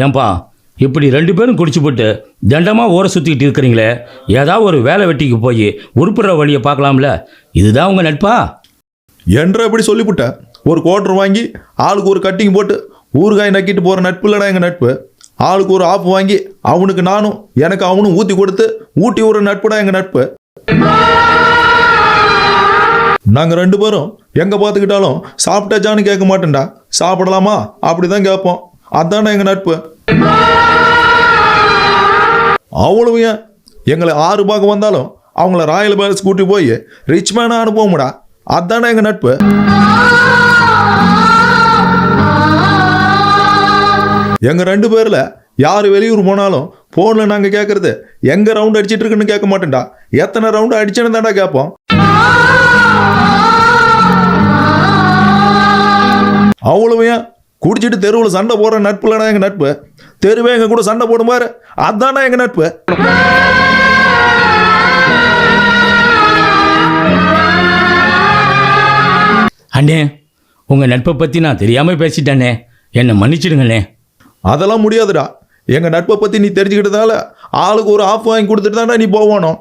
ஏன்பா இப்படி 2 பேரும் குடிச்சு போட்டு தண்டமாக ஊரை சுற்றிக்கிட்டு இருக்கிறீங்களே, ஏதாவது ஒரு வேலை வெட்டிக்கு போய் உருப்புற வழியை பார்க்கலாம்ல? இதுதான் உங்கள் நட்பா? என்ற எப்படி சொல்லிவிட்ட? ஒரு குவார்டர் வாங்கி ஆளுக்கு ஒரு கட்டிங் போட்டு ஊறுகாய் நக்கிட்டு போகிற நட்பு இல்லைடா எங்கள் நட்பு. ஆளுக்கு ஒரு ஆப்பு வாங்கி அவனுக்கு நானும் எனக்கு அவனும் ஊற்றி கொடுத்து ஊட்டி விடுற நட்புடா எங்கள் நட்பு. நாங்கள் 2 பேரும் எங்கே பார்த்துக்கிட்டாலும் சாப்பிட்டாச்சான்னு கேட்க மாட்டேன்டா, சாப்பிடலாமா அப்படி தான் கேட்போம். அதானே எங்கள் நட்பு. அவ்வளவு ஏன் எங்களை 6 பார்க்க வந்தாலும் அவங்கள ராயல் பேலஸ் கூட்டி போய் ரிச் மேனாக அனுப்புவோம்டா. அதானே எங்கள் நட்பு. எங்கள் 2 பேரில் யார் வெளியூர் போனாலும் ஃபோனில் நாங்கள் கேட்குறது எங்கே ரவுண்ட் அடிச்சிட்டு இருக்குன்னு கேட்க மாட்டேன்டா, எத்தனை ரவுண்டு அடிச்சேன்னு தான்டா கேட்போம். அவ்வளவு ஏன் குடிச்சிட்டு தெருவில் சண்டை போடுற நட்பு இல்லைனா எங்கள் நட்பு. தெருவே எங்கள் கூட சண்டை போடும் பாரு, அதுதானே எங்கள் நட்பு. அண்ணே, உங்கள் நட்பை பற்றி நான் தெரியாமல் பேசிட்டேனே, என்னை மன்னிச்சிடுங்கண்ணே. அதெல்லாம் முடியாதுடா. எங்கள் நட்பை பற்றி நீ தெரிஞ்சுக்கிட்டதால ஆளுக்கு ஒரு ஆஃப் வாங்கி கொடுத்துட்டு தான்டா நீ போவானோ.